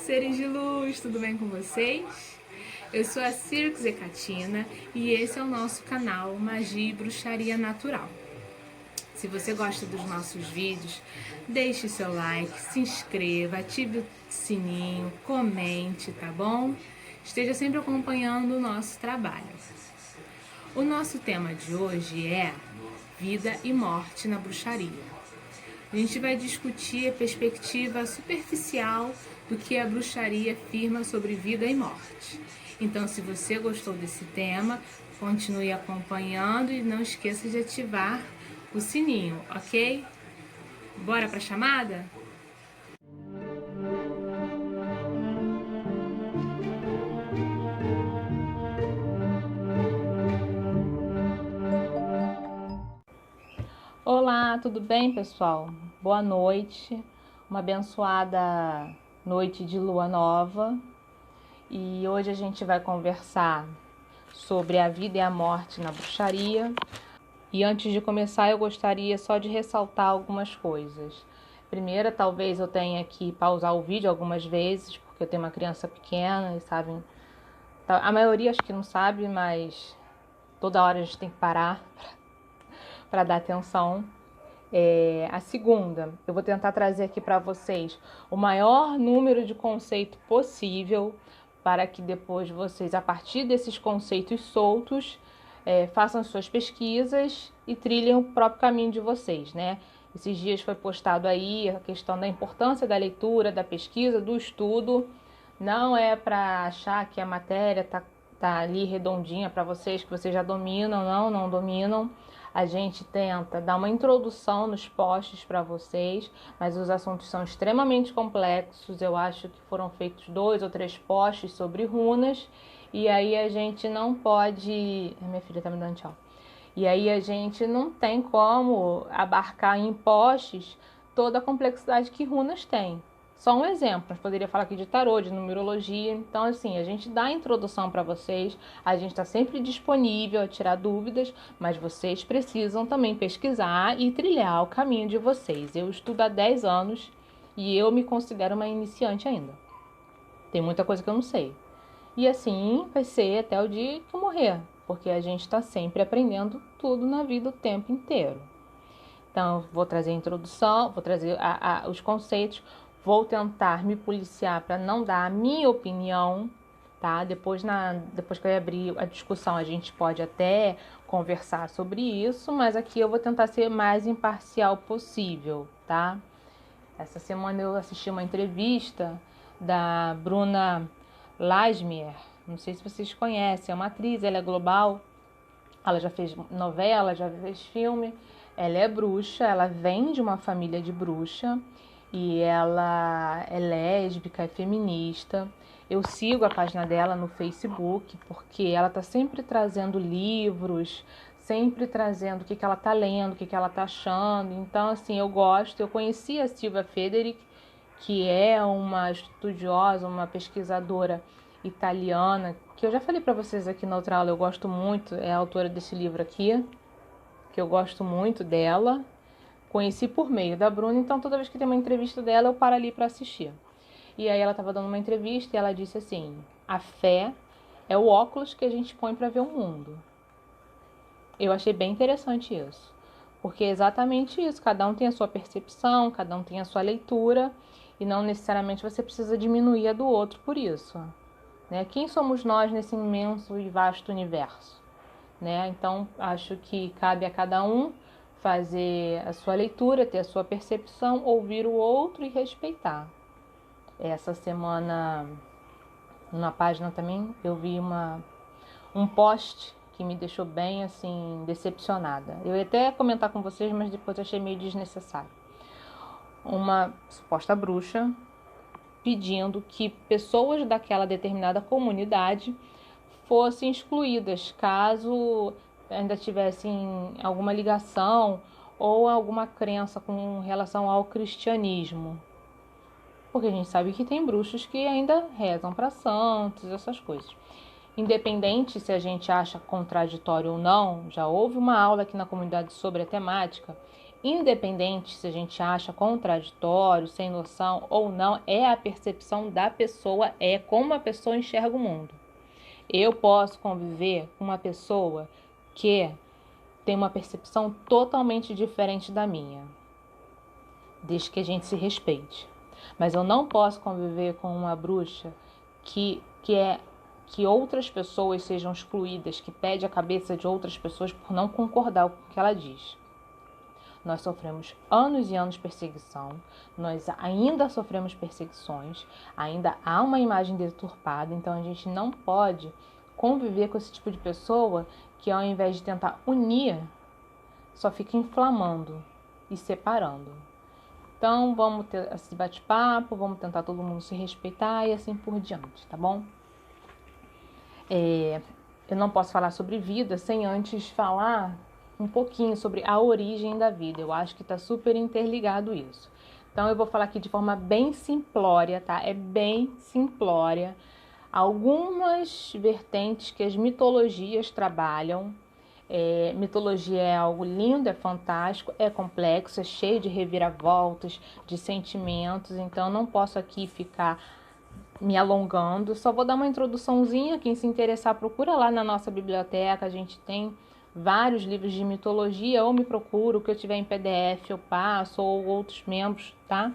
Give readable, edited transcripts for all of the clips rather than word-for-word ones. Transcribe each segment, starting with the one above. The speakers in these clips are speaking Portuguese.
seres de luz, tudo bem com vocês? Eu sou a Cirque Zecatina e esse é o nosso canal Magia e Bruxaria Natural. Se você gosta dos nossos vídeos, deixe seu like, se inscreva, ative o sininho, comente, tá bom? Esteja sempre acompanhando o nosso trabalho. O nosso tema de hoje é vida e morte na bruxaria. A gente vai discutir a perspectiva superficial do que a bruxaria afirma sobre vida e morte. Então, se você gostou desse tema, continue acompanhando e não esqueça de ativar o sininho, ok? Bora pra chamada? Olá, tudo bem, pessoal? Boa noite, uma abençoada noite de lua nova. E hoje a gente vai conversar sobre a vida e a morte na bruxaria. E antes de começar, eu gostaria só de ressaltar algumas coisas. Primeira, talvez eu tenha que pausar o vídeo algumas vezes, porque eu tenho uma criança pequena e sabem. A maioria acho que não sabe, mas toda hora a gente tem que parar para dar atenção. A segunda, eu vou tentar trazer aqui para vocês o maior número de conceitos possível para que depois vocês, a partir desses conceitos soltos, façam suas pesquisas e trilhem o próprio caminho de vocês, né? Esses dias foi postado aí a questão da importância da leitura, da pesquisa, do estudo. Não é para achar que a matéria tá ali redondinha para vocês, que vocês já dominam, não dominam. A gente tenta dar uma introdução nos posts para vocês, mas os assuntos são extremamente complexos. Eu acho que foram feitos 2 ou 3 posts sobre runas, e aí a gente não pode... Minha filha tá me dando tchau. E aí a gente não tem como abarcar em posts toda a complexidade que runas têm. Só um exemplo, eu poderia falar aqui de tarô, de numerologia. Então, assim, a gente dá a introdução para vocês, a gente está sempre disponível a tirar dúvidas, mas vocês precisam também pesquisar e trilhar o caminho de vocês. Eu estudo há 10 anos e eu me considero uma iniciante ainda. Tem muita coisa que eu não sei. E assim vai ser até o dia que eu morrer, porque a gente está sempre aprendendo tudo na vida o tempo inteiro. Então, vou trazer a introdução, vou trazer os conceitos, vou tentar me policiar para não dar a minha opinião, tá? Depois que eu abrir a discussão, a gente pode até conversar sobre isso, mas aqui eu vou tentar ser mais imparcial possível, tá? Essa semana eu assisti uma entrevista da Bruna Lasmier, não sei se vocês conhecem, é uma atriz, ela é global, ela já fez novela, já fez filme. Ela é bruxa, ela vem de uma família de bruxa e ela é lésbica, é feminista. Eu sigo a página dela no Facebook porque ela tá sempre trazendo livros, sempre trazendo o que ela tá lendo, o que ela tá achando. Então, assim, eu gosto. Eu conheci a Silvia Federici, que é uma estudiosa, uma pesquisadora italiana, que eu já falei para vocês aqui na outra aula, eu gosto muito, é a autora desse livro aqui, que eu gosto muito dela, conheci por meio da Bruna, então toda vez que tem uma entrevista dela, eu paro ali para assistir. E aí ela estava dando uma entrevista e ela disse assim, a fé é o óculos que a gente põe para ver o mundo. Eu achei bem interessante isso, porque é exatamente isso, cada um tem a sua percepção, cada um tem a sua leitura, e não necessariamente você precisa diminuir a do outro por isso, né? Quem somos nós nesse imenso e vasto universo? Né? Então, acho que cabe a cada um fazer a sua leitura, ter a sua percepção, ouvir o outro e respeitar. Essa semana, na página também, eu vi um post que me deixou bem, assim, decepcionada. Eu ia até comentar com vocês, mas depois achei meio desnecessário. Uma suposta bruxa pedindo que pessoas daquela determinada comunidade fossem excluídas, caso ainda tivessem alguma ligação ou alguma crença com relação ao cristianismo. Porque a gente sabe que tem bruxos que ainda rezam para santos, essas coisas. Independente se a gente acha contraditório ou não, já houve uma aula aqui na comunidade sobre a temática. Independente se a gente acha contraditório, sem noção ou não, é a percepção da pessoa, é como a pessoa enxerga o mundo. Eu posso conviver com uma pessoa que tem uma percepção totalmente diferente da minha, desde que a gente se respeite. Mas eu não posso conviver com uma bruxa que outras pessoas sejam excluídas, que pede a cabeça de outras pessoas por não concordar com o que ela diz. Nós sofremos anos e anos de perseguição, nós ainda sofremos perseguições, ainda há uma imagem deturpada, então a gente não pode conviver com esse tipo de pessoa que, ao invés de tentar unir, só fica inflamando e separando. Então vamos ter esse bate-papo, vamos tentar todo mundo se respeitar e assim por diante, tá bom? Eu não posso falar sobre vida sem antes falar um pouquinho sobre a origem da vida. Eu acho que está super interligado isso. Então eu vou falar aqui de forma bem simplória, tá? É bem simplória. Algumas vertentes que as mitologias trabalham. Mitologia é algo lindo, é fantástico, é complexo, é cheio de reviravoltas, de sentimentos. Então eu não posso aqui ficar me alongando. Só vou dar uma introduçãozinha. Quem se interessar, procura lá na nossa biblioteca. A gente tem vários livros de mitologia, ou me procura, o que eu tiver em PDF eu passo, ou outros membros, tá?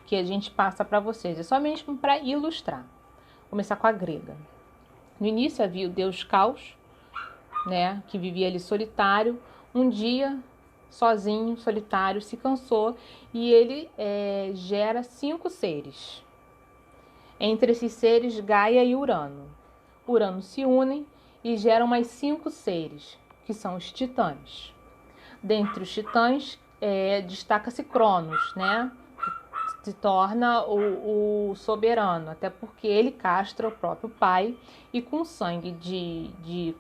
Que a gente passa para vocês. É só mesmo para ilustrar. Vou começar com a grega. No início havia o deus Caos, né? Que vivia ali solitário. Um dia, sozinho, solitário, se cansou e ele gera 5 seres. Entre esses seres, Gaia e Urano. Urano se unem e geram mais 5 seres, que são os titãs. Dentre os titãs, destaca-se Cronos, né? Se torna o soberano, até porque ele castra o próprio pai e com o sangue de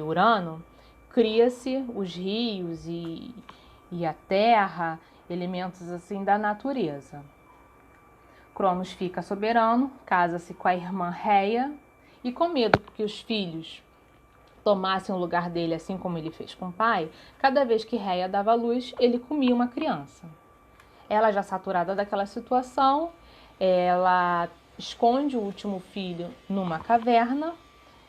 Urano cria-se os rios e a terra, elementos assim da natureza. Cronos fica soberano, casa-se com a irmã Reia e, com medo que os filhos tomassem o lugar dele, assim como ele fez com o pai, cada vez que Reia dava luz, ele comia uma criança. Ela, já saturada daquela situação, ela esconde o último filho numa caverna,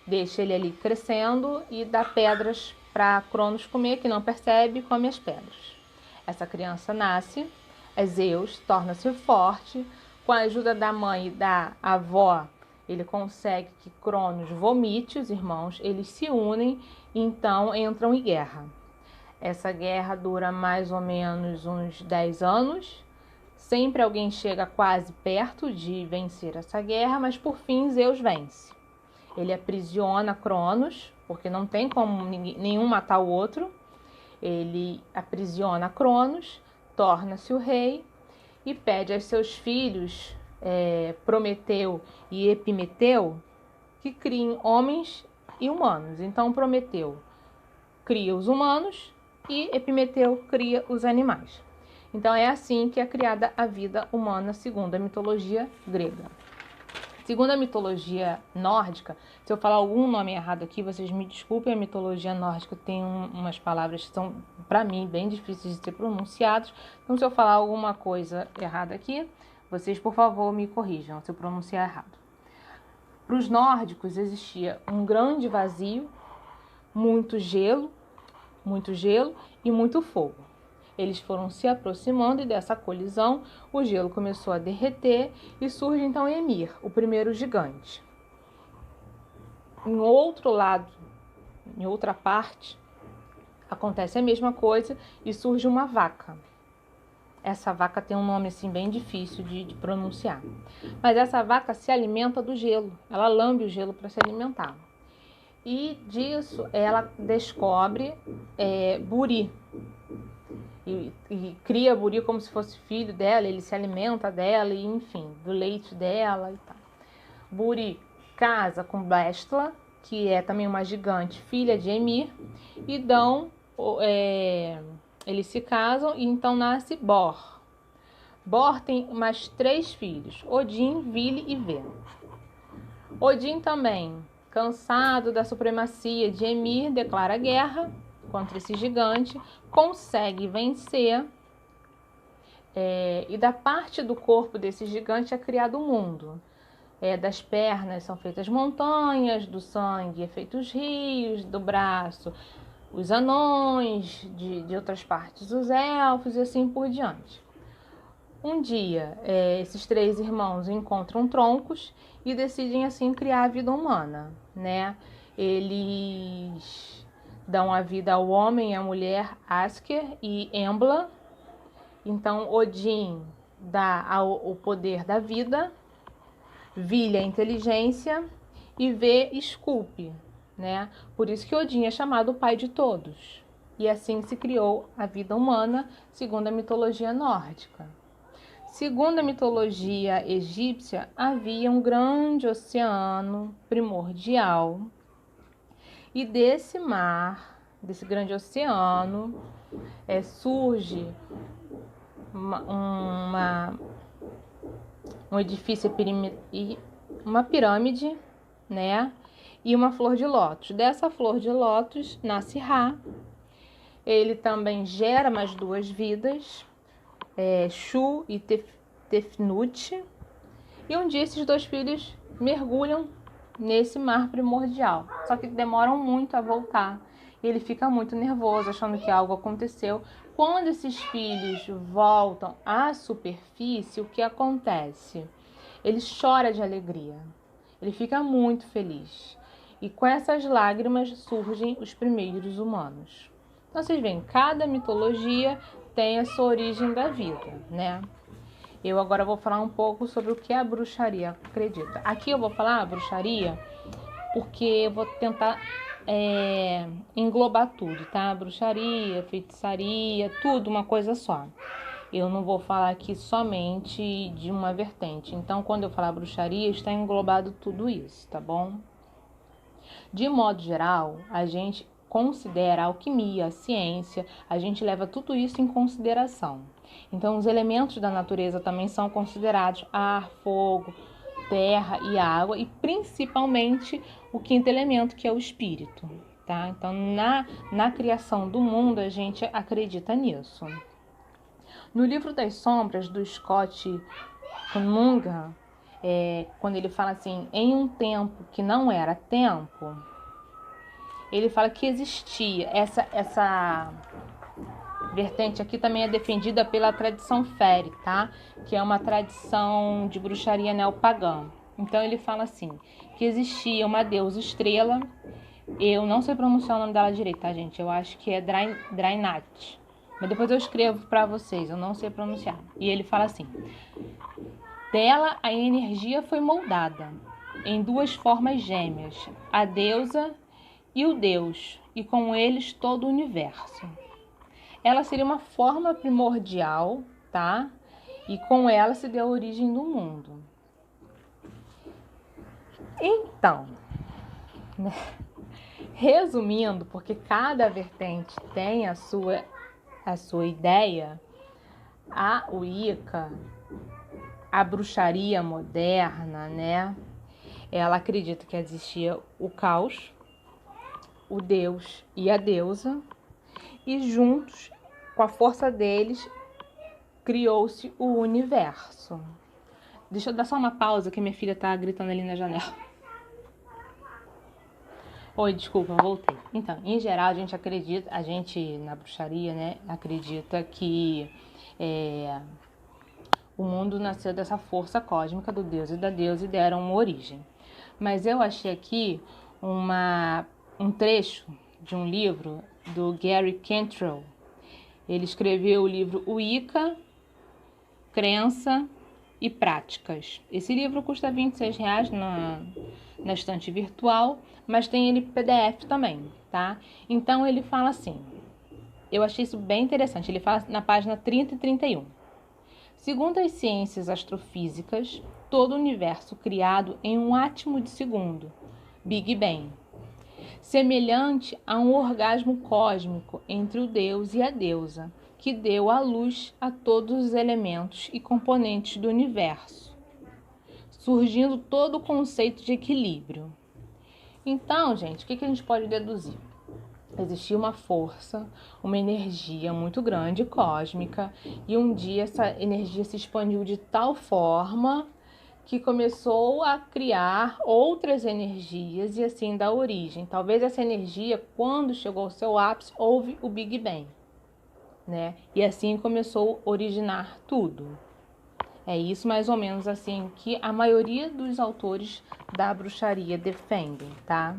deixa ele ali crescendo e dá pedras para Cronos comer, que não percebe, e come as pedras. Essa criança nasce, Zeus torna-se forte. Com a ajuda da mãe e da avó, ele consegue que Cronos vomite os irmãos, eles se unem e então entram em guerra. Essa guerra dura mais ou menos uns 10 anos. Sempre alguém chega quase perto de vencer essa guerra, mas por fim Zeus vence. Ele aprisiona Cronos, porque não tem como nenhum matar o outro. Ele aprisiona Cronos, torna-se o rei e pede aos seus filhos, Prometeu e Epimeteu, que criem homens e humanos. Então Prometeu cria os humanos e Epimeteu cria os animais. Então é assim que é criada a vida humana, segundo a mitologia grega. Segundo a mitologia nórdica, se eu falar algum nome errado aqui, vocês me desculpem, a mitologia nórdica tem umas palavras que são, para mim, bem difíceis de ser pronunciadas. Então, se eu falar alguma coisa errada aqui, vocês, por favor, me corrijam se eu pronunciar errado. Para os nórdicos existia um grande vazio, muito gelo e muito fogo. Eles foram se aproximando e dessa colisão o gelo começou a derreter e surge então Ymir, o primeiro gigante. Em outro lado, em outra parte, acontece a mesma coisa e surge uma vaca. Essa vaca tem um nome assim bem difícil de pronunciar. Mas essa vaca se alimenta do gelo, ela lambe o gelo para se alimentar. E disso ela descobre Buri. E cria Buri como se fosse filho dela, ele se alimenta dela e, enfim, do leite dela e tal. Buri casa com Bestla, que é também uma gigante, filha de Ymir, e eles se casam e então nasce Bor. Bor tem mais 3 filhos, Odin, Vili e Ve. Odin também, cansado da supremacia de Ymir, declara guerra contra esse gigante, consegue vencer, e da parte do corpo desse gigante é criado o mundo. Das pernas são feitas montanhas, do sangue é feitos rios, do braço os anões, de outras partes os elfos e assim por diante. Um dia, esses 3 irmãos encontram troncos e decidem assim criar a vida humana, né? Eles dão a vida ao homem e à mulher Asker e Embla. Então Odin dá o poder da vida, Vilha a inteligência e Vê Sculpe, né? Por isso que Odin é chamado o pai de todos. E assim se criou a vida humana, segundo a mitologia nórdica. Segundo a mitologia egípcia, havia um grande oceano primordial. E desse mar, desse grande oceano, surge um edifício, uma pirâmide, né? E uma flor de lótus. Dessa flor de lótus nasce Ra. Ele também gera mais 2 vidas, Shu e Tefnut. E um dia esses 2 filhos mergulham nesse mar primordial. Só que demoram muito a voltar. Ele fica muito nervoso, achando que algo aconteceu. Quando esses filhos voltam à superfície, o que acontece? Ele chora de alegria. Ele fica muito feliz. E com essas lágrimas surgem os primeiros humanos. Então vocês veem, cada mitologia tem a sua origem da vida, né? Eu agora vou falar um pouco sobre o que a bruxaria acredita. Aqui eu vou falar a bruxaria porque eu vou tentar englobar tudo, tá? Bruxaria, feitiçaria, tudo uma coisa só. Eu não vou falar aqui somente de uma vertente. Então, quando eu falar bruxaria, está englobado tudo isso, tá bom? De modo geral, a gente considera a alquimia, a ciência, a gente leva tudo isso em consideração. Então, os elementos da natureza também são considerados ar, fogo, terra e água, e principalmente o 5º elemento, que é o espírito, tá? Então, na criação do mundo, a gente acredita nisso. No livro das sombras, do Scott Munga, quando ele fala assim, em um tempo que não era tempo, ele fala que existia essa vertente aqui também é defendida pela tradição Feri, tá? Que é uma tradição de bruxaria neopagã. Então ele fala assim, que existia uma deusa estrela, eu não sei pronunciar o nome dela direito, tá, gente? Eu acho que é Draenat, mas depois eu escrevo para vocês, eu não sei pronunciar. E ele fala assim, dela a energia foi moldada em 2 formas gêmeas, a deusa e o deus, e com eles todo o universo. Ela seria uma forma primordial, tá? E com ela se deu a origem do mundo. Então, né? Resumindo, porque cada vertente tem a sua ideia, a Wicca, a bruxaria moderna, né? Ela acredita que existia o caos, o deus e a deusa, e juntos, com a força deles, criou-se o universo. Deixa eu dar só uma pausa que minha filha tá gritando ali na janela. Oi, desculpa, voltei. Então, em geral, a gente na bruxaria, né, acredita que o mundo nasceu dessa força cósmica do Deus e da deusa e deram uma origem. Mas eu achei aqui um trecho de um livro do Gary Cantrell. Ele escreveu o livro Wicca, Crença e Práticas. Esse livro custa R$26 na estante virtual, mas tem ele PDF também, tá? Então ele fala assim, eu achei isso bem interessante, ele fala na página 30 e 31. Segundo as ciências astrofísicas, todo o universo criado em um átimo de segundo, Big Bang, semelhante a um orgasmo cósmico entre o Deus e a deusa, que deu à luz a todos os elementos e componentes do universo, surgindo todo o conceito de equilíbrio. Então, gente, o que a gente pode deduzir? existia uma força, uma energia muito grande, cósmica, e um dia essa energia se expandiu de tal forma que começou a criar outras energias e assim dar origem. Talvez essa energia, quando chegou ao seu ápice, houve o Big Bang, né? E assim começou a originar tudo. É isso mais ou menos assim que a maioria dos autores da bruxaria defendem, tá?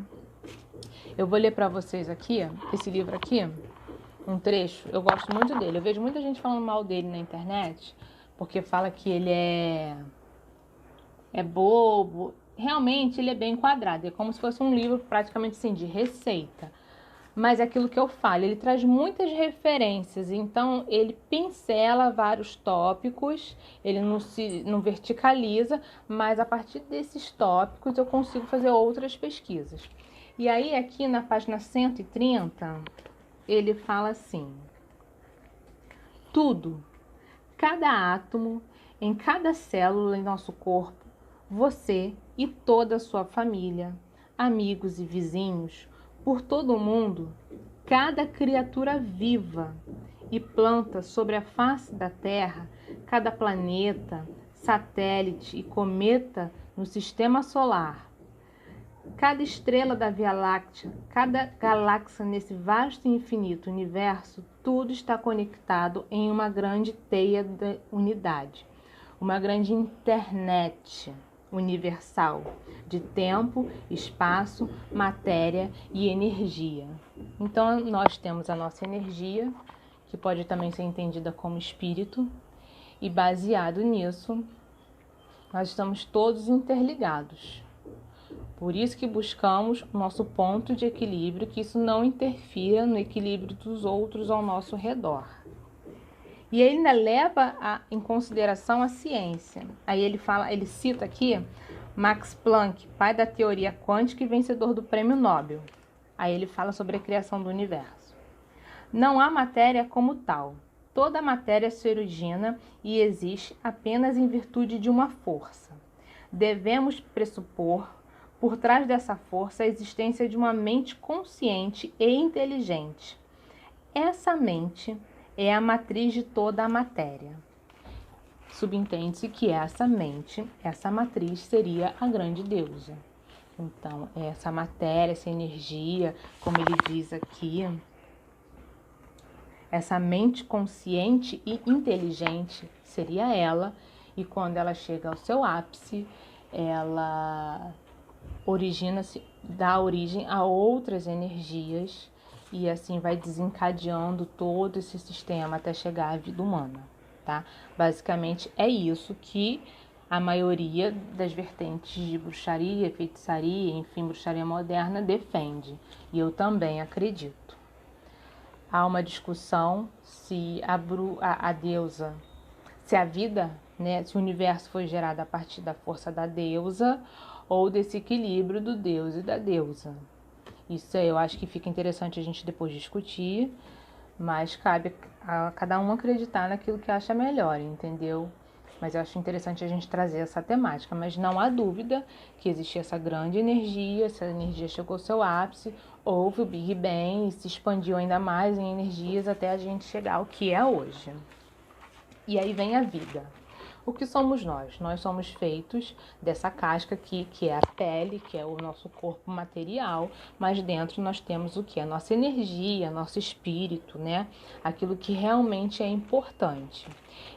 Eu vou ler para vocês aqui, esse livro aqui, um trecho. Eu gosto muito dele. Eu vejo muita gente falando mal dele na internet, porque fala que ele é bobo. Realmente ele é bem quadrado, é como se fosse um livro praticamente assim de receita. Mas é aquilo que eu falo, ele traz muitas referências, então ele pincela vários tópicos, ele não verticaliza, mas a partir desses tópicos eu consigo fazer outras pesquisas. E aí aqui na página 130, ele fala assim: tudo, cada átomo, em cada célula em nosso corpo, você e toda a sua família, amigos e vizinhos, por todo o mundo, cada criatura viva e planta sobre a face da Terra, cada planeta, satélite e cometa no sistema solar, cada estrela da Via Láctea, cada galáxia nesse vasto e infinito universo, tudo está conectado em uma grande teia de unidade, uma grande internet universal de tempo, espaço, matéria e energia. Então, nós temos a nossa energia, que pode também ser entendida como espírito, e baseado nisso, nós estamos todos interligados. Por isso que buscamos o nosso ponto de equilíbrio, que isso não interfira no equilíbrio dos outros ao nosso redor. E ele ainda leva em consideração a ciência. Aí ele cita aqui Max Planck, pai da teoria quântica e vencedor do Prêmio Nobel. Aí ele fala sobre a criação do universo. Não há matéria como tal. Toda matéria se origina e existe apenas em virtude de uma força. Devemos pressupor, por trás dessa força, a existência de uma mente consciente e inteligente. Essa mente é a matriz de toda a matéria. Subentende-se que essa mente, essa matriz, seria a grande deusa. Então, essa matéria, essa energia, como ele diz aqui, essa mente consciente e inteligente seria ela, e quando ela chega ao seu ápice, ela dá origem a outras energias, e assim vai desencadeando todo esse sistema até chegar à vida humana, tá? Basicamente é isso que a maioria das vertentes de bruxaria, feitiçaria, enfim, bruxaria moderna defende. E eu também acredito. Há uma discussão se a deusa, se a vida, né, se o universo foi gerado a partir da força da deusa ou desse equilíbrio do deus e da deusa. Isso eu acho que fica interessante a gente depois discutir, mas cabe a cada um acreditar naquilo que acha melhor, entendeu? Mas eu acho interessante a gente trazer essa temática, mas não há dúvida que existia essa grande energia, essa energia chegou ao seu ápice, houve o Big Bang e se expandiu ainda mais em energias até a gente chegar ao que é hoje. E aí vem a vida. O que somos nós? Nós somos feitos dessa casca aqui, que é a pele, que é o nosso corpo material, mas dentro nós temos o que? A nossa energia, nosso espírito, né? Aquilo que realmente é importante.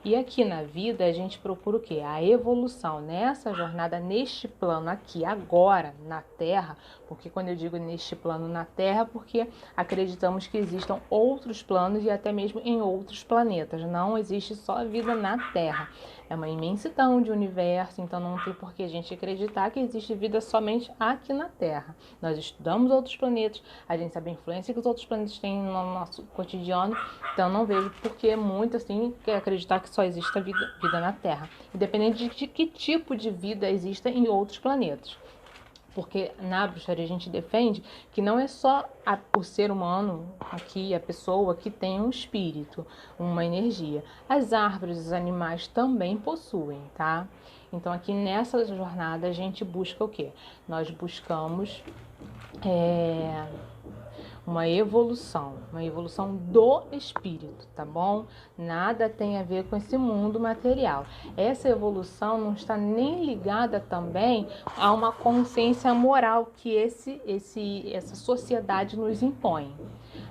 E aqui na vida a gente procura o quê? A evolução nessa jornada, neste plano aqui, agora, na Terra, porque quando eu digo neste plano na Terra, porque acreditamos que existam outros planos e até mesmo em outros planetas. Não existe só vida na Terra. É uma imensidão de universo, então não tem por que a gente acreditar que existe vida somente aqui na Terra. Nós estudamos outros planetas, a gente sabe a influência que os outros planetas têm no nosso cotidiano, então não vejo por que muito assim quer acreditar que só exista vida na Terra, independente de que tipo de vida exista em outros planetas. Porque na bruxaria a gente defende que não é só o ser humano aqui, a pessoa que tem um espírito, uma energia. As árvores, os animais também possuem, tá? Então aqui nessa jornada a gente busca o quê? Nós buscamos uma evolução do espírito, tá bom? Nada tem a ver com esse mundo material. Essa evolução não está nem ligada também a uma consciência moral que essa sociedade nos impõe.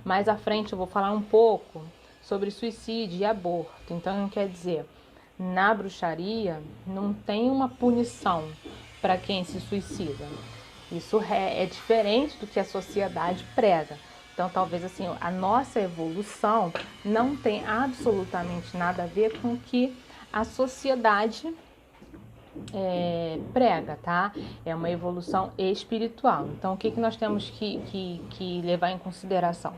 Mais à frente eu vou falar um pouco sobre suicídio e aborto. Então, quer dizer, na bruxaria não tem uma punição para quem se suicida. Isso é diferente do que a sociedade prega. Então, talvez assim, a nossa evolução não tem absolutamente nada a ver com o que a sociedade prega, tá? É uma evolução espiritual. Então, o que nós temos que levar em consideração?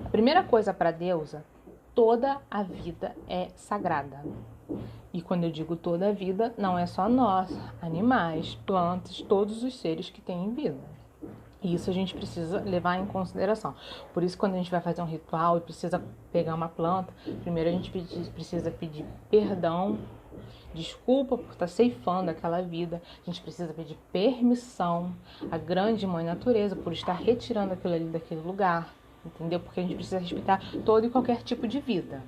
A primeira coisa para a deusa, toda a vida é sagrada. E quando eu digo toda a vida, não é só nós, animais, plantas, todos os seres que têm vida. E isso a gente precisa levar em consideração. Por isso, quando a gente vai fazer um ritual e precisa pegar uma planta, primeiro a gente precisa pedir perdão, desculpa por estar ceifando aquela vida. A gente precisa pedir permissão à grande mãe natureza por estar retirando aquilo ali daquele lugar, entendeu? Porque a gente precisa respeitar todo e qualquer tipo de vida.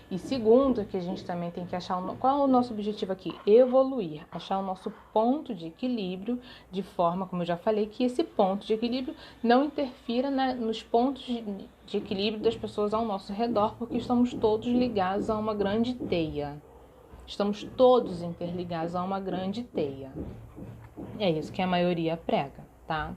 E segundo, que a gente também tem que achar qual é o nosso objetivo aqui? Evoluir, achar o nosso ponto de equilíbrio, de forma, como eu já falei, que esse ponto de equilíbrio não interfira nos pontos de equilíbrio das pessoas ao nosso redor, porque estamos todos ligados a uma grande teia. Estamos todos interligados a uma grande teia. É isso que a maioria prega, tá?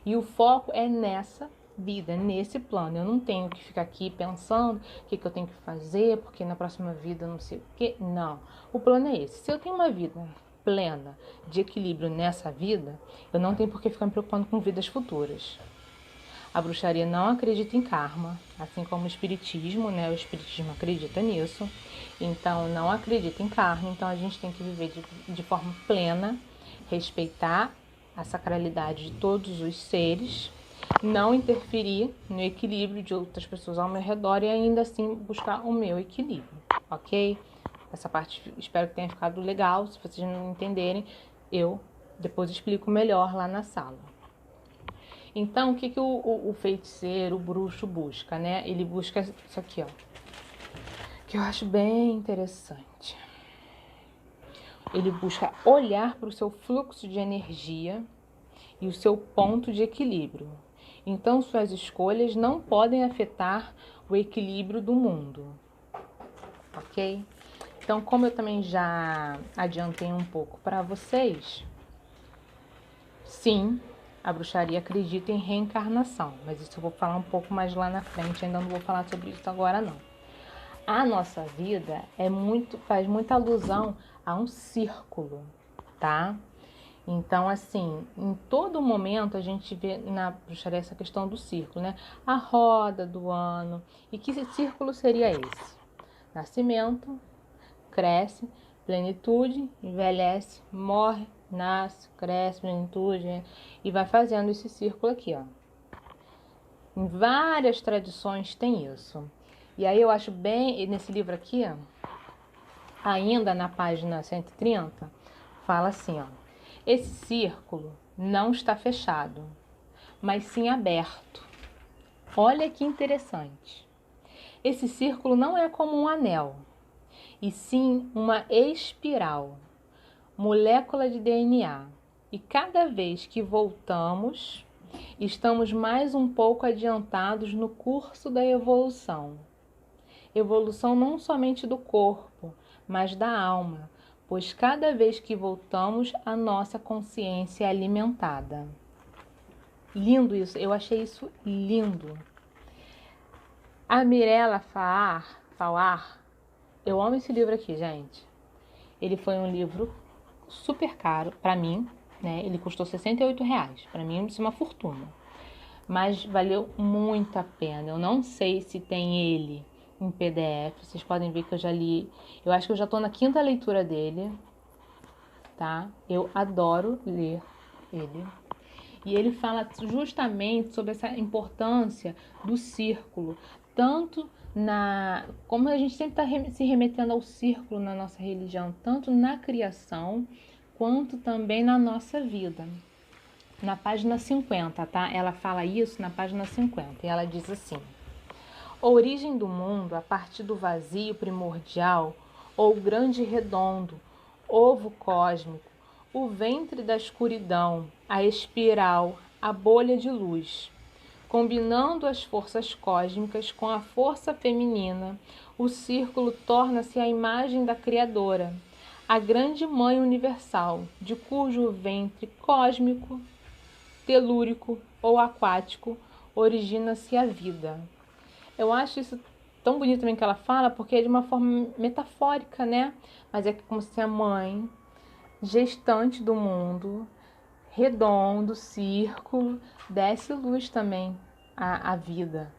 E o foco é nessa vida, nesse plano. Eu não tenho que ficar aqui pensando o que eu tenho que fazer, porque na próxima vida não sei o quê. Não. O plano é esse. Se eu tenho uma vida plena de equilíbrio nessa vida, eu não tenho por que ficar me preocupando com vidas futuras. A bruxaria não acredita em karma, assim como o espiritismo, né? O espiritismo acredita nisso. Então, não acredita em karma. Então, a gente tem que viver de forma plena, respeitar a sacralidade de todos os seres, não interferir no equilíbrio de outras pessoas ao meu redor e ainda assim buscar o meu equilíbrio, ok? Essa parte espero que tenha ficado legal. Se vocês não entenderem, eu depois explico melhor lá na sala. Então, o que o feiticeiro, o bruxo busca, né? Ele busca isso aqui, ó, que eu acho bem interessante. Ele busca olhar para o seu fluxo de energia e o seu ponto de equilíbrio. Então, suas escolhas não podem afetar o equilíbrio do mundo, ok? Então, como eu também já adiantei um pouco para vocês, sim, a bruxaria acredita em reencarnação, mas isso eu vou falar um pouco mais lá na frente, ainda não vou falar sobre isso agora não. A nossa vida faz muita alusão a um círculo, tá? Então, assim, em todo momento a gente vê na bruxaria essa questão do círculo, né? A roda do ano. E que círculo seria esse? Nascimento, cresce, plenitude, envelhece, morre, nasce, cresce, plenitude, e vai fazendo esse círculo aqui, ó. Em várias tradições tem isso. E aí eu acho bem, nesse livro aqui, ó, ainda na página 130, fala assim, ó: esse círculo não está fechado, mas sim aberto. Olha que interessante. Esse círculo não é como um anel, e sim uma espiral, molécula de DNA. E cada vez que voltamos, estamos mais um pouco adiantados no curso da evolução. Evolução não somente do corpo, mas da alma, pois cada vez que voltamos, a nossa consciência é alimentada. Lindo isso, eu achei isso lindo. A Mirella Fauar, eu amo esse livro aqui, gente. Ele foi um livro super caro para mim, né? Ele custou R$68. Para mim, isso é uma fortuna. Mas valeu muito a pena. Eu não sei se tem ele em PDF. Vocês podem ver que eu já li. Eu acho que eu já estou na 5ª leitura dele, tá? Eu adoro ler ele. E ele fala justamente sobre essa importância do círculo, tanto como a gente sempre está se remetendo ao círculo na nossa religião, tanto na criação quanto também na nossa vida. na página 50, tá? Ela fala isso na página 50 e ela diz assim: a origem do mundo a partir do vazio primordial, ou grande redondo, ovo cósmico, o ventre da escuridão, a espiral, a bolha de luz. Combinando as forças cósmicas com a força feminina, o círculo torna-se a imagem da Criadora, a grande Mãe Universal, de cujo ventre cósmico, telúrico ou aquático origina-se a vida. Eu acho isso tão bonito também que ela fala, porque é de uma forma metafórica, né? Mas é como se a mãe, gestante do mundo, redondo, círculo, desse luz também à vida.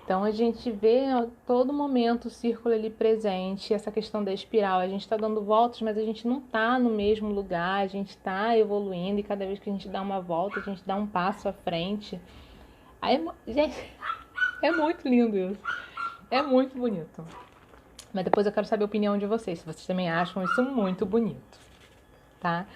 Então a gente vê a todo momento o círculo ali presente, essa questão da espiral. A gente está dando voltas, mas a gente não está no mesmo lugar, a gente está evoluindo e cada vez que a gente dá uma volta, a gente dá um passo à frente. Aí, gente, é muito lindo isso. É muito bonito. Mas depois eu quero saber a opinião de vocês, se vocês também acham isso muito bonito, tá?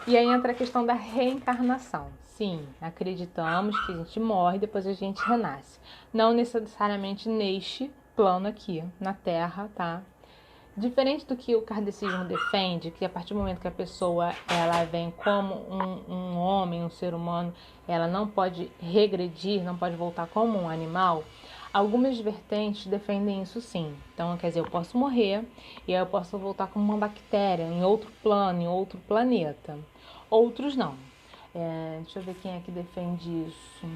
E aí entra a questão da reencarnação. Sim, acreditamos que a gente morre e depois a gente renasce. Não necessariamente neste plano aqui, na Terra, tá? Diferente do que o kardecismo defende, que a partir do momento que a pessoa ela vem como um homem, um ser humano, ela não pode regredir, não pode voltar como um animal, algumas vertentes defendem isso sim. Então, quer dizer, eu posso morrer e aí eu posso voltar como uma bactéria, em outro plano, em outro planeta. Outros não. Deixa eu ver quem é que defende isso.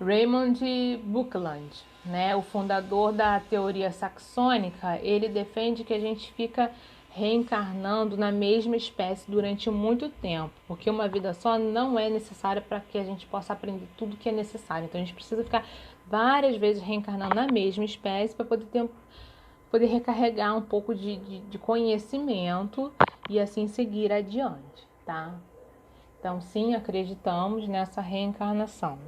Raymond Buckland, né, o fundador da teoria saxônica, ele defende que a gente fica reencarnando na mesma espécie durante muito tempo, porque uma vida só não é necessária para que a gente possa aprender tudo que é necessário. Então a gente precisa ficar várias vezes reencarnando na mesma espécie para poder recarregar um pouco de conhecimento e assim seguir adiante, tá? Então sim, acreditamos nessa reencarnação.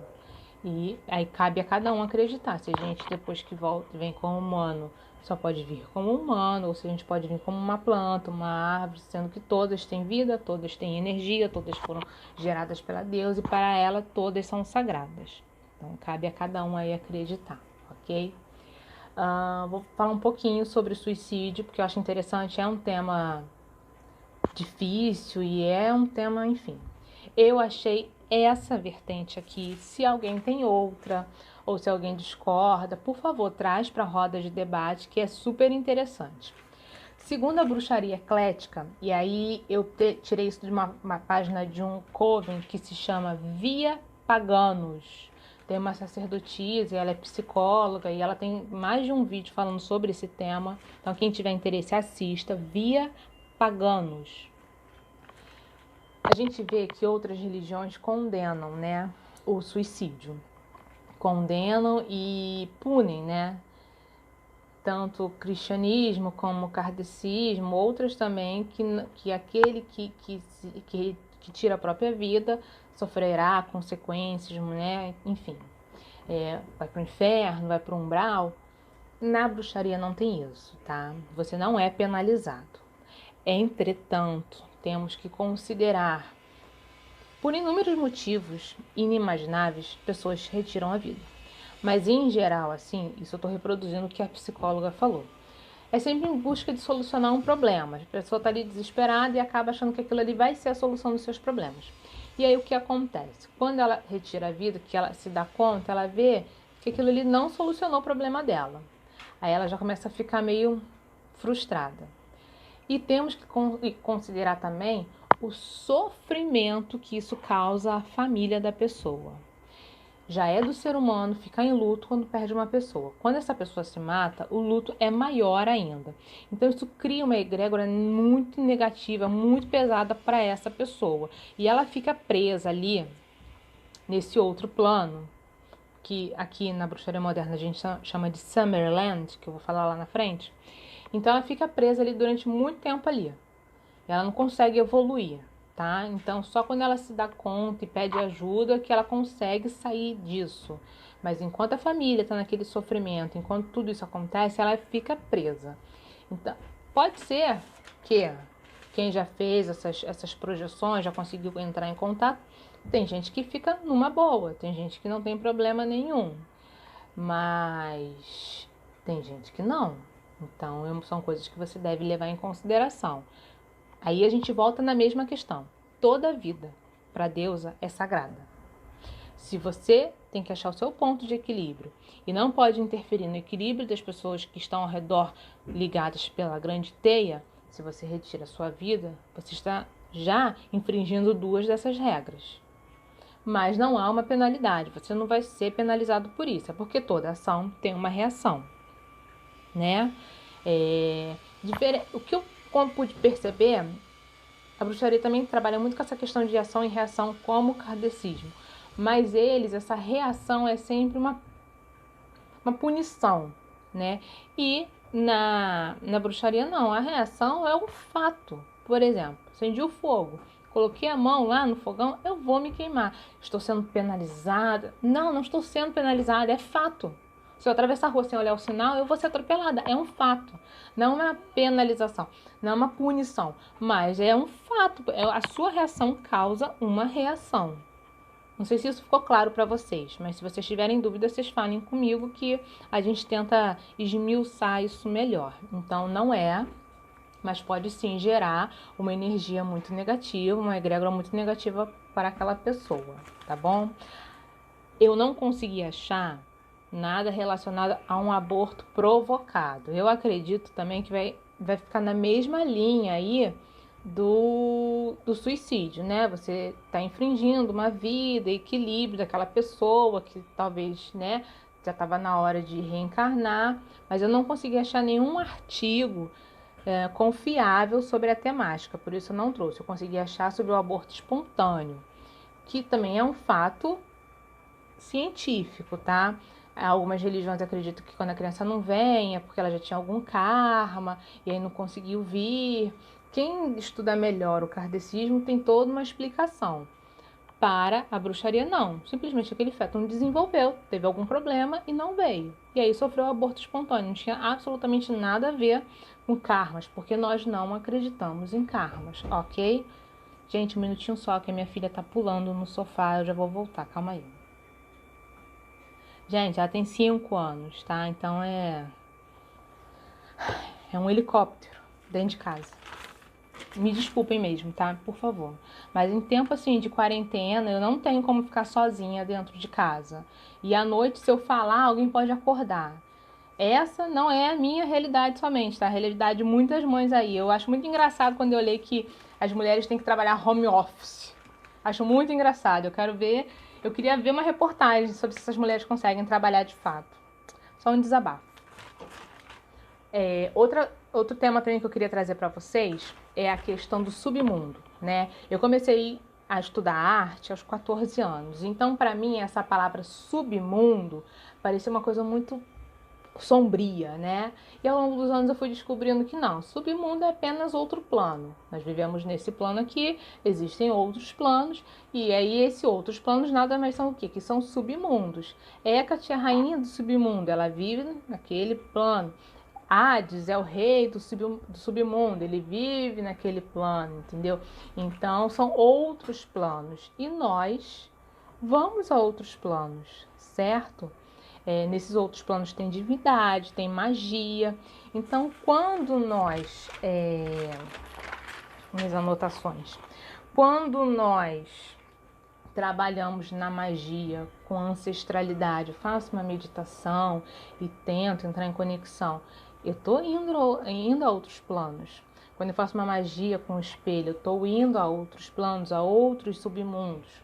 E aí cabe a cada um acreditar. Se a gente, depois que volta, vem como humano, só pode vir como humano, ou se a gente pode vir como uma planta, uma árvore, sendo que todas têm vida, todas têm energia, todas foram geradas pela Deus e para ela todas são sagradas. Então cabe a cada um aí acreditar, ok? Vou falar um pouquinho sobre o suicídio, porque eu acho interessante, é um tema difícil e é um tema, enfim. Eu achei essa vertente aqui. Se alguém tem outra ou se alguém discorda, por favor, traz para a roda de debate, que é super interessante. Segundo a bruxaria eclética, e aí eu tirei isso de uma página de um coven que se chama Via Paganos. Tem uma sacerdotisa, ela é psicóloga e ela tem mais de um vídeo falando sobre esse tema. Então quem tiver interesse, assista. Via Paganos. A gente vê que outras religiões condenam, né, o suicídio. Condenam e punem, né? Tanto o cristianismo como o kardecismo, outras também, que aquele que tira a própria vida sofrerá consequências, né? Enfim, vai para o inferno, vai para o umbral. Na bruxaria não tem isso, tá? Você não é penalizado. Entretanto, temos que considerar, por inúmeros motivos inimagináveis, pessoas retiram a vida. Mas em geral, assim, isso eu estou reproduzindo o que a psicóloga falou. É sempre em busca de solucionar um problema. A pessoa está ali desesperada e acaba achando que aquilo ali vai ser a solução dos seus problemas. E aí o que acontece? Quando ela retira a vida, que ela se dá conta, ela vê que aquilo ali não solucionou o problema dela. Aí ela já começa a ficar meio frustrada. E temos que considerar também o sofrimento que isso causa à família da pessoa. Já é do ser humano ficar em luto quando perde uma pessoa. Quando essa pessoa se mata, o luto é maior ainda. Então isso cria uma egrégora muito negativa, muito pesada para essa pessoa. E ela fica presa ali, nesse outro plano, que aqui na bruxaria moderna a gente chama de Summerland, que eu vou falar lá na frente. Então ela fica presa ali durante muito tempo ali. Ela não consegue evoluir, tá? Então só quando ela se dá conta e pede ajuda que ela consegue sair disso. Mas enquanto a família está naquele sofrimento, enquanto tudo isso acontece, ela fica presa. Então, pode ser que quem já fez essas projeções, já conseguiu entrar em contato, tem gente que fica numa boa, tem gente que não tem problema nenhum, mas tem gente que não. Então, são coisas que você deve levar em consideração. Aí a gente volta na mesma questão. Toda vida para a deusa é sagrada. Se você tem que achar o seu ponto de equilíbrio e não pode interferir no equilíbrio das pessoas que estão ao redor ligadas pela grande teia, se você retira a sua vida, você está já infringindo 2 dessas regras. Mas não há uma penalidade, você não vai ser penalizado por isso, é porque toda ação tem uma reação, né? O que eu pude perceber, a bruxaria também trabalha muito com essa questão de ação e reação, como o kardecismo. Mas essa reação é sempre uma punição, né? E na bruxaria não, a reação é um fato. Por exemplo, acendi o fogo, coloquei a mão lá no fogão, eu vou me queimar. Estou sendo penalizada? Não, não estou sendo penalizada, é fato. Se eu atravessar a rua sem olhar o sinal, eu vou ser atropelada. É um fato. Não é uma penalização, não é uma punição, mas é um fato. A sua reação causa uma reação. Não sei se isso ficou claro para vocês, mas se vocês tiverem dúvidas, vocês falem comigo que a gente tenta esmiuçar isso melhor. Então, não é, mas pode sim gerar uma energia muito negativa, uma egrégora muito negativa para aquela pessoa, tá bom? Eu não consegui achar nada relacionado a um aborto provocado. Eu acredito também que vai ficar na mesma linha aí do suicídio, né? Você está infringindo uma vida, equilíbrio daquela pessoa que talvez, né, já estava na hora de reencarnar, mas eu não consegui achar nenhum artigo confiável sobre a temática, por isso eu não trouxe. Eu consegui achar sobre o aborto espontâneo, que também é um fato científico, tá? Algumas religiões acreditam que quando a criança não vem é porque ela já tinha algum karma e aí não conseguiu vir. Quem estuda melhor o kardecismo tem toda uma explicação. Para a bruxaria, não. Simplesmente aquele feto não desenvolveu, teve algum problema e não veio. E aí sofreu aborto espontâneo. Não tinha absolutamente nada a ver com karmas, porque nós não acreditamos em karmas, ok? Gente, um minutinho só, que a minha filha tá pulando no sofá, eu já vou voltar, calma aí. Gente, ela tem 5 anos, tá? Então é um helicóptero dentro de casa. Me desculpem mesmo, tá? Por favor. Mas em tempo assim de quarentena, eu não tenho como ficar sozinha dentro de casa. E à noite, se eu falar, alguém pode acordar. Essa não é a minha realidade somente, tá? A realidade de muitas mães aí. Eu acho muito engraçado quando eu leio que as mulheres têm que trabalhar home office. Acho muito engraçado. Eu queria ver uma reportagem sobre se essas mulheres conseguem trabalhar de fato. Só um desabafo. Outro tema também que eu queria trazer para vocês é a questão do submundo, né? Eu comecei a estudar arte aos 14 anos. Então, para mim, essa palavra submundo parecia uma coisa muito sombria, né? E ao longo dos anos eu fui descobrindo que não, submundo é apenas outro plano. Nós vivemos nesse plano aqui, existem outros planos, e aí esses outros planos nada mais são o quê? Que são submundos. Hecate é a rainha do submundo, ela vive naquele plano. Hades é o rei do submundo, ele vive naquele plano, entendeu? Então são outros planos e nós vamos a outros planos, certo? Nesses outros planos tem divindade, tem magia. Então quando nós, minhas anotações, quando nós trabalhamos na magia com ancestralidade, faço uma meditação e tento entrar em conexão, eu estou indo a outros planos. Quando eu faço uma magia com o espelho, eu estou indo a outros planos, a outros submundos.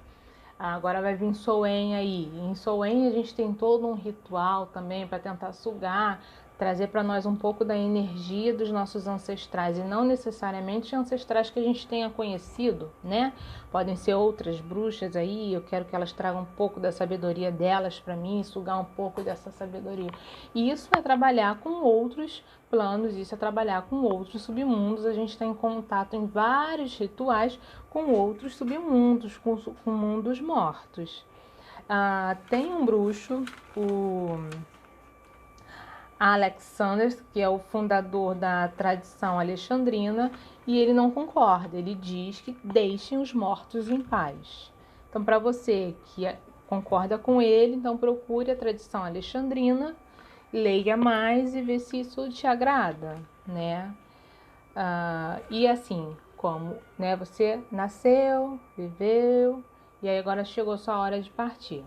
Agora vai vir Soen aí. Em Soen a gente tem todo um ritual também para tentar sugar, trazer para nós um pouco da energia dos nossos ancestrais e não necessariamente ancestrais que a gente tenha conhecido, né? Podem ser outras bruxas aí, eu quero que elas tragam um pouco da sabedoria delas para mim, sugar um pouco dessa sabedoria. E isso é trabalhar com outros planos, isso é trabalhar com outros submundos, a gente está em contato em vários rituais com outros submundos, com mundos mortos. Tem um bruxo, Alexander, que é o fundador da tradição alexandrina, e ele não concorda. Ele diz que deixem os mortos em paz. Então, para você que concorda com ele, então procure a tradição alexandrina, leia mais e vê se isso te agrada, né? E assim, como, né, você nasceu, viveu, e aí agora chegou sua hora de partir.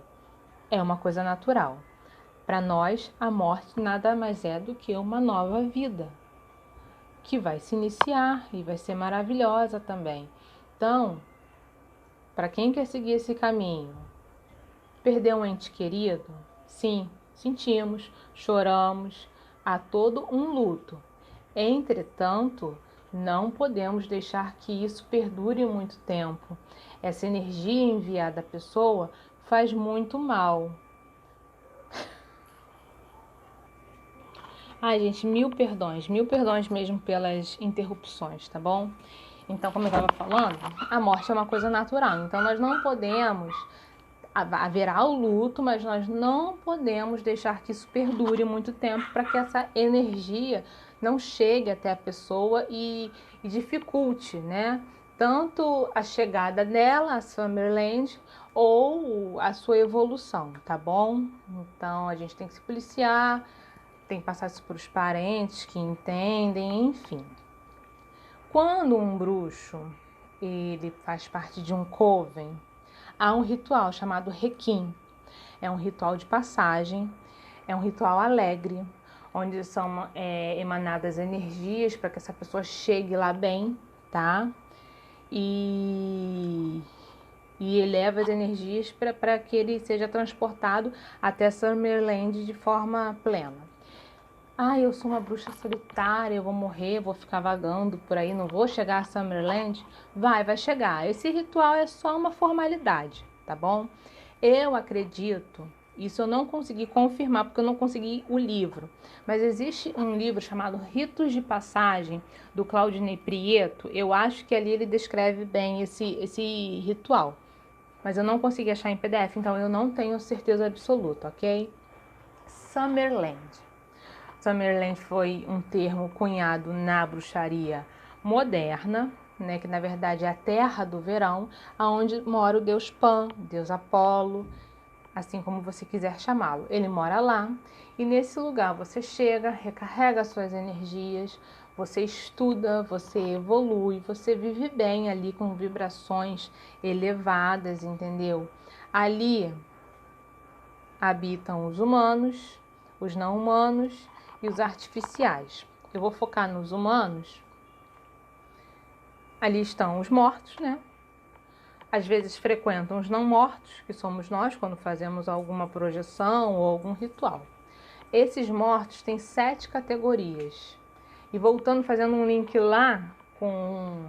É uma coisa natural. Para nós, a morte nada mais é do que uma nova vida, que vai se iniciar e vai ser maravilhosa também. Então, para quem quer seguir esse caminho, perdeu um ente querido? Sim, sentimos, choramos, há todo um luto. Entretanto, não podemos deixar que isso perdure muito tempo. Essa energia enviada à pessoa faz muito mal. Ai, gente, mil perdões mesmo pelas interrupções, tá bom? Então, como eu estava falando, a morte é uma coisa natural. Então, nós não podemos. Haverá o luto, mas nós não podemos deixar que isso perdure muito tempo para que essa energia não chegue até a pessoa e dificulte, né? Tanto a chegada dela a Summerland ou a sua evolução, tá bom? Então, a gente tem que se policiar. Tem que passar isso para os parentes que entendem, enfim. Quando um bruxo ele faz parte de um coven, há um ritual chamado Requiem. É um ritual de passagem, é um ritual alegre, onde são emanadas energias para que essa pessoa chegue lá bem, tá? E eleva as energias para que ele seja transportado até Summerland de forma plena. Eu sou uma bruxa solitária, eu vou morrer, vou ficar vagando por aí, não vou chegar a Summerland. Vai chegar. Esse ritual é só uma formalidade, tá bom? Eu acredito, isso eu não consegui confirmar porque eu não consegui o livro, mas existe um livro chamado Ritos de Passagem, do Claudinei Prieto. Eu acho que ali ele descreve bem esse ritual, mas eu não consegui achar em PDF, então eu não tenho certeza absoluta, ok? Summerland. Summerland foi um termo cunhado na bruxaria moderna, né, que na verdade é a terra do verão, aonde mora o deus Pan, deus Apolo, assim como você quiser chamá-lo. Ele mora lá e nesse lugar você chega, recarrega suas energias, você estuda, você evolui, você vive bem ali com vibrações elevadas, entendeu? Ali habitam os humanos, os não humanos e os artificiais. Eu vou focar nos humanos. Ali estão os mortos, né? Às vezes frequentam os não mortos, que somos nós quando fazemos alguma projeção ou algum ritual. Esses mortos têm 7 categorias. E voltando, fazendo um link lá com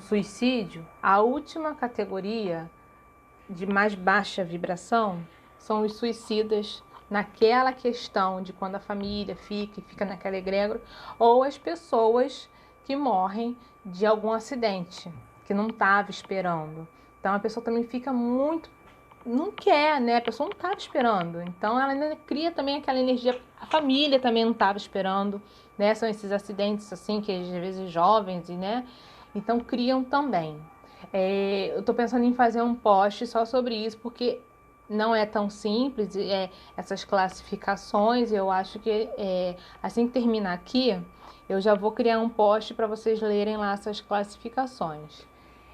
suicídio, a última categoria de mais baixa vibração são os suicidas, naquela questão de quando a família fica naquela egrégora, ou as pessoas que morrem de algum acidente, que não estava esperando. Então a pessoa também fica muito, não quer, né? A pessoa não estava esperando. Então ela ainda cria também aquela energia, a família também não estava esperando, né? São esses acidentes assim, que às vezes jovens, né? Então criam também. Eu estou pensando em fazer um post só sobre isso, porque não é tão simples, essas classificações. Eu acho que assim que terminar aqui, eu já vou criar um post para vocês lerem lá essas classificações.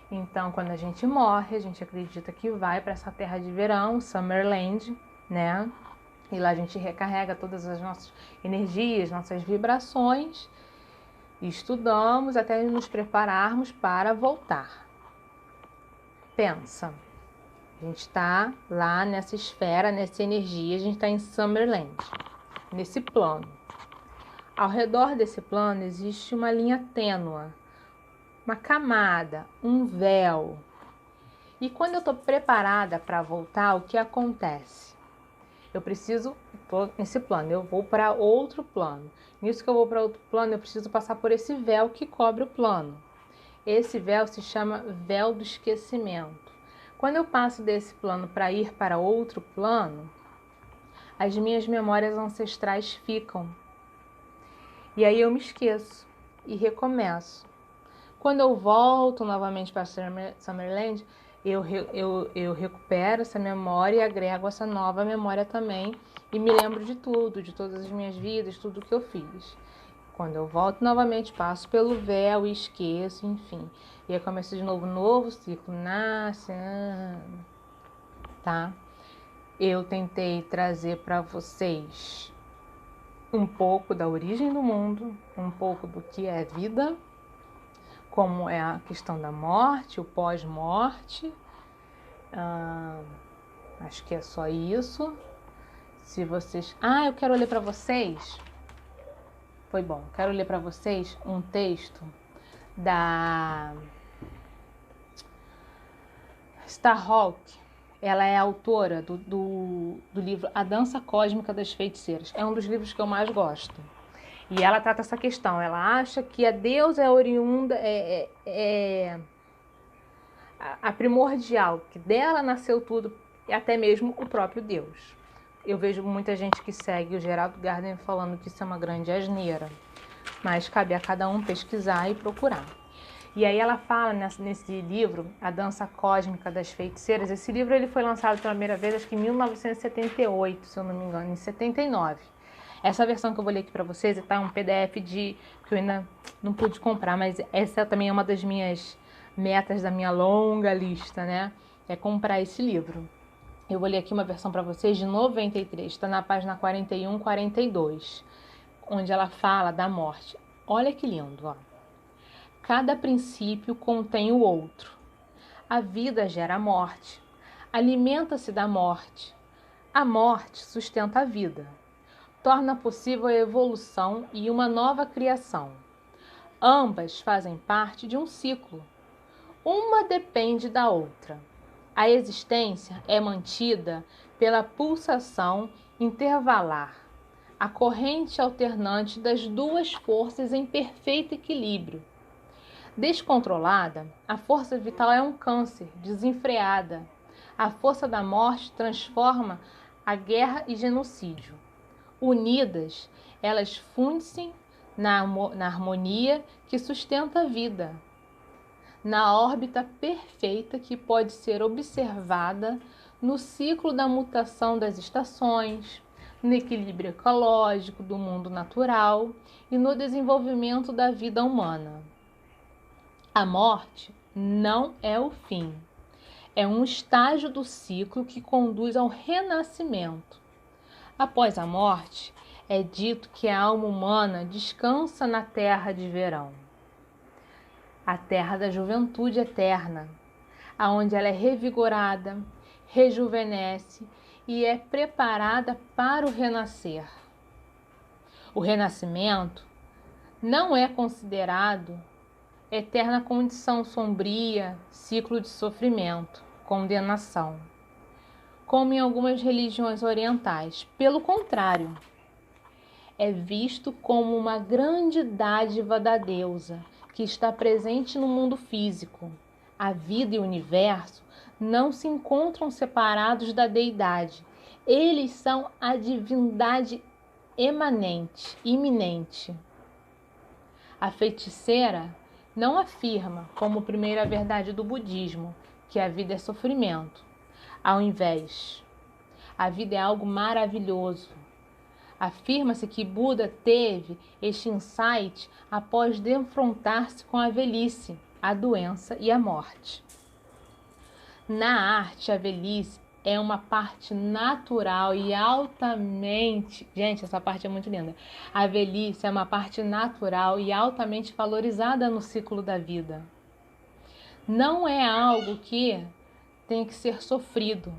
Então, quando a gente morre, a gente acredita que vai para essa terra de verão, Summerland, né? E lá a gente recarrega todas as nossas energias, nossas vibrações, e estudamos até nos prepararmos para voltar. Pensa. A gente está lá nessa esfera, nessa energia, a gente está em Summerland, nesse plano. Ao redor desse plano existe uma linha tênue, uma camada, um véu. E quando eu estou preparada para voltar, o que acontece? Eu preciso, nesse plano, eu vou para outro plano. Nisso que eu vou para outro plano, eu preciso passar por esse véu que cobre o plano. Esse véu se chama véu do esquecimento. Quando eu passo desse plano para ir para outro plano, as minhas memórias ancestrais ficam. E aí eu me esqueço e recomeço. Quando eu volto novamente para Summerland, eu recupero essa memória e agrego essa nova memória também e me lembro de tudo, de todas as minhas vidas, tudo que eu fiz. Quando eu volto novamente, passo pelo véu e esqueço, enfim. E aí começa de novo um novo ciclo. Nasce, tá? Eu tentei trazer para vocês um pouco da origem do mundo, um pouco do que é vida, como é a questão da morte, o pós-morte. Acho que é só isso. Se vocês... eu quero ler para vocês... Foi bom. Quero ler para vocês um texto da Starhawk. Ela é autora do livro A Dança Cósmica das Feiticeiras. É um dos livros que eu mais gosto. E ela trata essa questão. Ela acha que a deusa é oriunda, a primordial, que dela nasceu tudo, e até mesmo o próprio Deus. Eu vejo muita gente que segue o Geraldo Gardner falando que isso é uma grande asneira, mas cabe a cada um pesquisar e procurar. E aí ela fala nesse livro, A Dança Cósmica das Feiticeiras. Esse livro ele foi lançado pela primeira vez, acho que em 1978, se eu não me engano, em 79. Essa versão que eu vou ler aqui para vocês está um PDF que eu ainda não pude comprar, mas essa também é uma das minhas metas da minha longa lista, né? É comprar esse livro. Eu vou ler aqui uma versão para vocês de 93, está na página 41, 42, onde ela fala da morte. Olha que lindo, ó. Cada princípio contém o outro. A vida gera a morte, alimenta-se da morte. A morte sustenta a vida, torna possível a evolução e uma nova criação. Ambas fazem parte de um ciclo. Uma depende da outra. A existência é mantida pela pulsação intervalar, a corrente alternante das duas forças em perfeito equilíbrio. Descontrolada, a força vital é um câncer, desenfreada. A força da morte transforma a guerra e genocídio. Unidas, elas fundem na harmonia que sustenta a vida, na órbita perfeita que pode ser observada no ciclo da mutação das estações, no equilíbrio ecológico do mundo natural e no desenvolvimento da vida humana. A morte não é o fim, é um estágio do ciclo que conduz ao renascimento. Após a morte, é dito que a alma humana descansa na terra de verão, a terra da juventude eterna, aonde ela é revigorada, rejuvenesce e é preparada para o renascer. O renascimento não é considerado eterna condição sombria, ciclo de sofrimento, condenação, como em algumas religiões orientais. Pelo contrário, é visto como uma grande dádiva da deusa, que está presente no mundo físico. A vida e o universo não se encontram separados da deidade. Eles são a divindade iminente. A feiticeira não afirma, como primeira verdade do budismo, que a vida é sofrimento. Ao invés, a vida é algo maravilhoso. Afirma-se que Buda teve este insight após defrontar-se com a velhice, a doença e a morte. Na arte, a velhice é uma parte natural e altamente... Gente, essa parte é muito linda. A velhice é uma parte natural e altamente valorizada no ciclo da vida. Não é algo que tem que ser sofrido.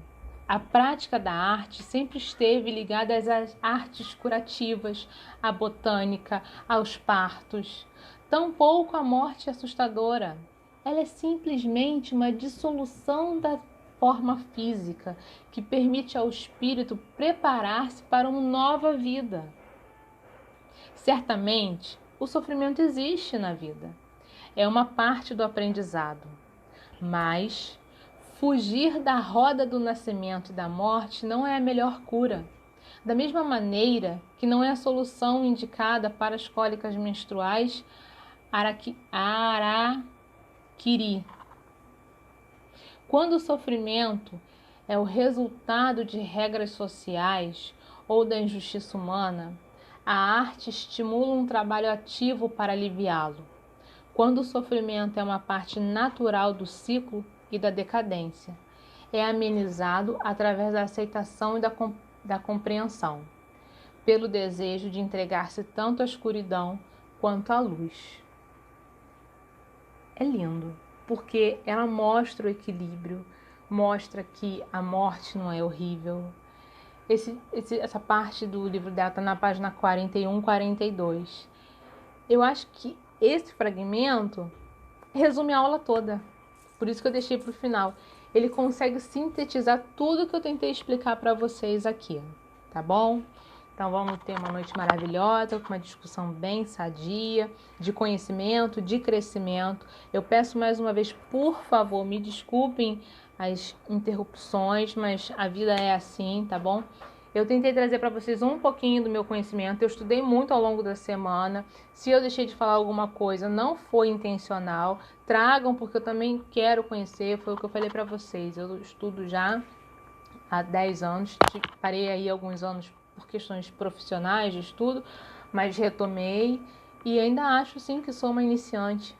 A prática da arte sempre esteve ligada às artes curativas, à botânica, aos partos. Tampouco a morte assustadora. Ela é simplesmente uma dissolução da forma física que permite ao espírito preparar-se para uma nova vida. Certamente, o sofrimento existe na vida. É uma parte do aprendizado. Mas fugir da roda do nascimento e da morte não é a melhor cura. Da mesma maneira que não é a solução indicada para as cólicas menstruais araquiri. Quando o sofrimento é o resultado de regras sociais ou da injustiça humana, a arte estimula um trabalho ativo para aliviá-lo. Quando o sofrimento é uma parte natural do ciclo e da decadência, é amenizado através da aceitação e da compreensão, pelo desejo de entregar-se tanto à escuridão quanto à luz. É lindo, porque ela mostra o equilíbrio, mostra que a morte não é horrível. Essa parte do livro dela está na página 41, 42. Eu acho que esse fragmento resume a aula toda, por isso que eu deixei para o final. Ele consegue sintetizar tudo que eu tentei explicar para vocês aqui, tá bom? Então vamos ter uma noite maravilhosa, com uma discussão bem sadia, de conhecimento, de crescimento. Eu peço mais uma vez, por favor, me desculpem as interrupções, mas a vida é assim, tá bom? Eu tentei trazer para vocês um pouquinho do meu conhecimento, eu estudei muito ao longo da semana. Se eu deixei de falar alguma coisa, não foi intencional. Tragam, porque eu também quero conhecer, foi o que eu falei para vocês. Eu estudo já há 10 anos, parei aí alguns anos por questões profissionais de estudo, mas retomei e ainda acho sim que sou uma iniciante,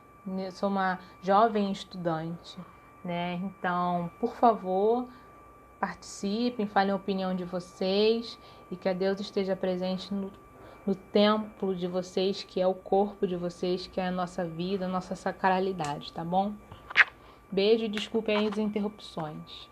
sou uma jovem estudante, né? Então, por favor, participem, falem a opinião de vocês e que a Deus esteja presente no templo de vocês, que é o corpo de vocês, que é a nossa vida, a nossa sacralidade, tá bom? Beijo e desculpem as interrupções.